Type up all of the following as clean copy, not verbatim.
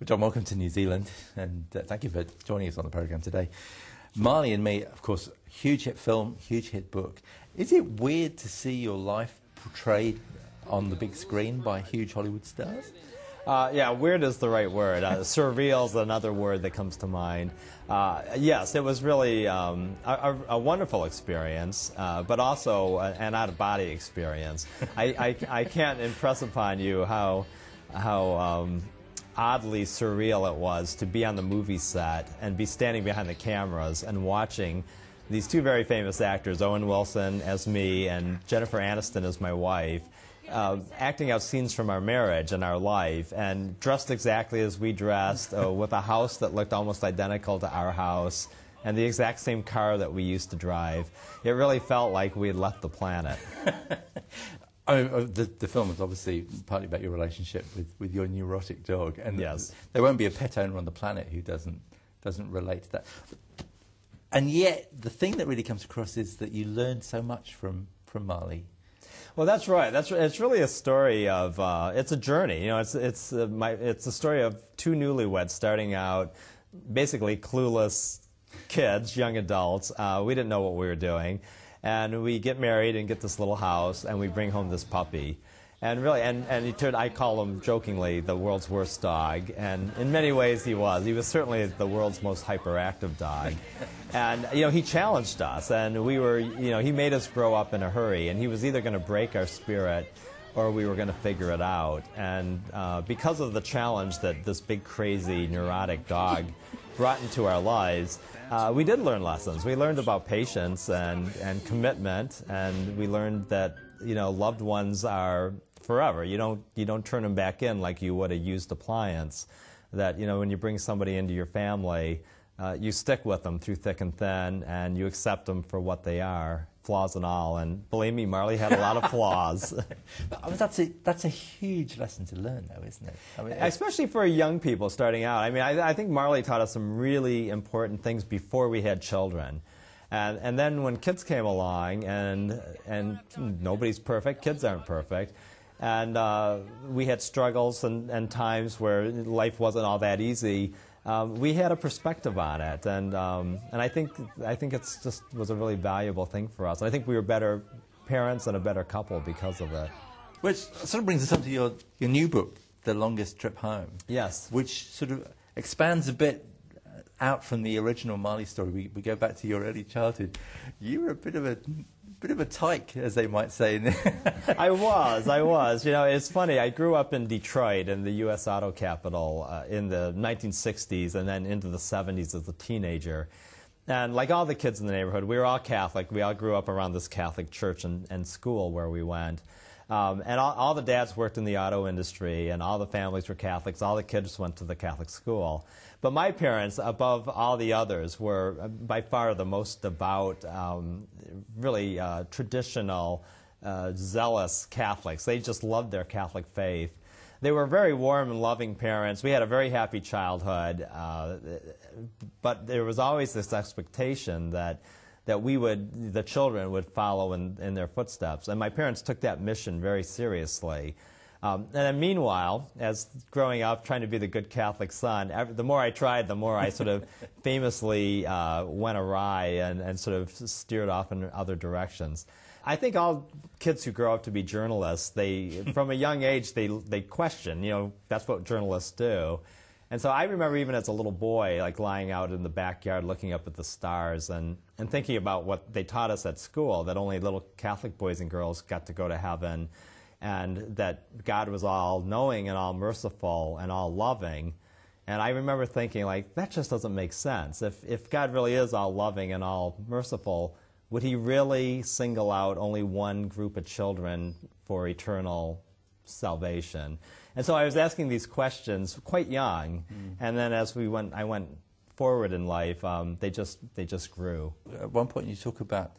John, welcome to New Zealand, and thank you for joining us on the programme today. Marley and Me, of course, huge hit film, huge hit book. Is it weird to see your life portrayed on the big screen by huge Hollywood stars? Yeah, weird is the right word. Surreal is another word that comes to mind. Yes, it was really a wonderful experience, but also an out-of-body experience. I can't impress upon you how oddly surreal it was to be on the movie set and be standing behind the cameras and watching these two very famous actors, Owen Wilson as me and Jennifer Aniston as my wife, acting out scenes from our marriage and our life, and dressed exactly as we dressed, with a house that looked almost identical to our house, and the exact same car that we used to drive. It really felt like we had left the planet. The film is obviously partly about your relationship with your neurotic dog, and yes, there won't be a pet owner on the planet who doesn't relate to that. And yet, the thing that really comes across is that you learned so much from Marley. Well, that's right. It's really a story of it's a journey. You know, it's a story of two newlyweds starting out, basically clueless kids, young adults. We didn't know what we were doing, and we get married and get this little house, and we bring home this puppy. And really, I call him jokingly the world's worst dog, and in many ways he was. He was certainly the world's most hyperactive dog. And, you know, he challenged us, and we were, you know, he made us grow up in a hurry, and he was either going to break our spirit or we were going to figure it out. And because of the challenge that this big, crazy, neurotic dog brought into our lives, we did learn lessons. We learned about patience and commitment, and we learned that, you know, loved ones are forever. You don't turn them back in like you would a used appliance. That, you know, when you bring somebody into your family, you stick with them through thick and thin, and you accept them for what they are, flaws and all. And believe me, Marley had a lot of flaws. That's a huge lesson to learn, though, isn't it? I mean, especially for young people starting out. I mean, I think Marley taught us some really important things before we had children. And then when kids came along, and nobody's perfect, kids aren't perfect, and we had struggles and times where life wasn't all that easy, we had a perspective on it, and I think it's just was a really valuable thing for us. And I think we were better parents and a better couple because of it. Which sort of brings us on to your new book, The Longest Trip Home. Yes. Which sort of expands a bit out from the original Marley story. We go back to your early childhood. You were a bit of a tyke, as they might say. I was. You know, it's funny. I grew up in Detroit, in the U.S. auto capital, in the 1960s and then into the 70s as a teenager. And like all the kids in the neighborhood, we were all Catholic. We all grew up around this Catholic church and school where we went. And all the dads worked in the auto industry, and all the families were Catholics. All the kids went to the Catholic school. But my parents, above all the others, were by far the most devout, really traditional, zealous Catholics. They just loved their Catholic faith. They were very warm and loving parents. We had a very happy childhood, but there was always this expectation that the children would follow in their footsteps. And my parents took that mission very seriously. And then meanwhile, as growing up, trying to be the good Catholic son, the more I tried, the more I sort of famously went awry and sort of steered off in other directions. I think all kids who grow up to be journalists, from a young age, they question, you know, that's what journalists do. And so I remember even as a little boy, like lying out in the backyard looking up at the stars and thinking about what they taught us at school, that only little Catholic boys and girls got to go to heaven, and that God was all-knowing and all-merciful and all-loving. And I remember thinking, like, that just doesn't make sense. If God really is all-loving and all-merciful, would he really single out only one group of children for eternal salvation? And so I was asking these questions quite young, and then as I went forward in life, they just grew. At one point you talk about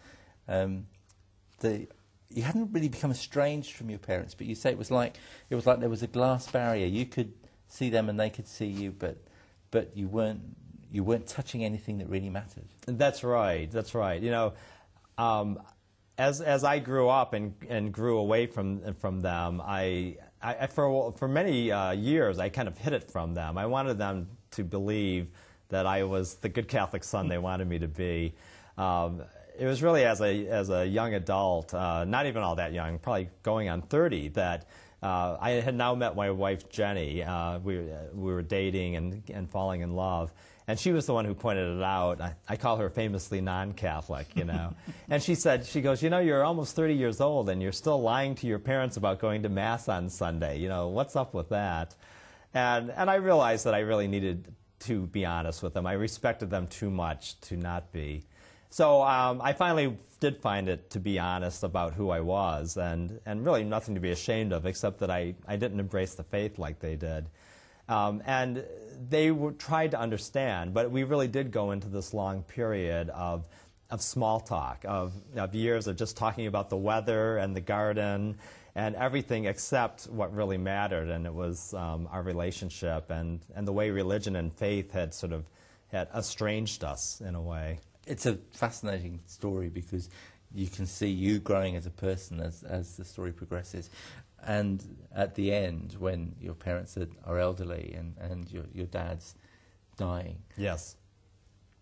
you hadn't really become estranged from your parents, but you say it was like there was a glass barrier. You could see them and they could see you, but you weren't touching anything that really mattered. That's right. That's right. You know, as I grew up and grew away from them, I for many years, I kind of hid it from them. I wanted them to believe that I was the good Catholic son they wanted me to be. It was really as a young adult, not even all that young, probably going on 30, that I had now met my wife, Jenny. We were dating and falling in love. And she was the one who pointed it out. I call her famously non-Catholic, you know. And she goes, you know, you're almost 30 years old and you're still lying to your parents about going to Mass on Sunday. You know, what's up with that? And I realized that I really needed to be honest with them. I respected them too much to not be. So I finally did find it to be honest about who I was, and really nothing to be ashamed of, except that I didn't embrace the faith like they did. And they tried to understand, but we really did go into this long period of small talk, of years of just talking about the weather and the garden and everything except what really mattered, and it was our relationship and the way religion and faith had sort of had estranged us in a way. It's a fascinating story because you can see you growing as a person as the story progresses. And at the end, when your parents are elderly and your dad's dying, yes,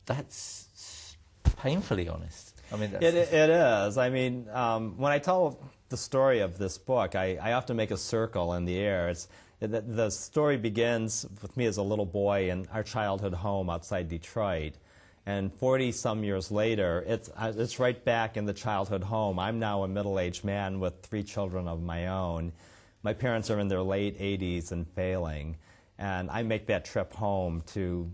that's painfully honest. I mean, it is. I mean, when I tell the story of this book, I often make a circle in the air. The story begins with me as a little boy in our childhood home outside Detroit. And 40-some years later, it's right back in the childhood home. I'm now a middle-aged man with 3 children of my own. My parents are in their late 80s and failing. And I make that trip home to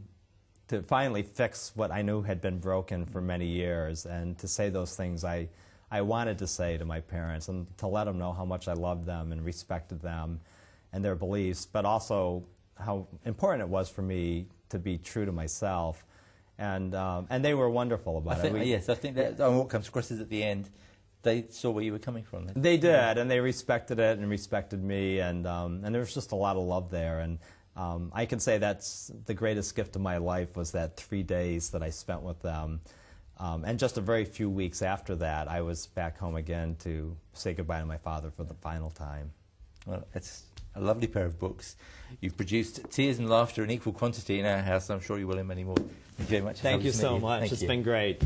finally fix what I knew had been broken for many years, and to say those things I wanted to say to my parents, and to let them know how much I loved them and respected them and their beliefs, but also how important it was for me to be true to myself. And they were wonderful about it. Yes, I think that what comes across is at the end, they saw where you were coming from. They did, and they respected it and respected me, and there was just a lot of love there. And I can say that's the greatest gift of my life, was that 3 days that I spent with them. And just a very few weeks after that, I was back home again to say goodbye to my father for the final time. Well, it's a lovely pair of books. You've produced Tears and Laughter in equal quantity in our house, and I'm sure you will in many more. Thank you very much. Thank you so much. It's been great.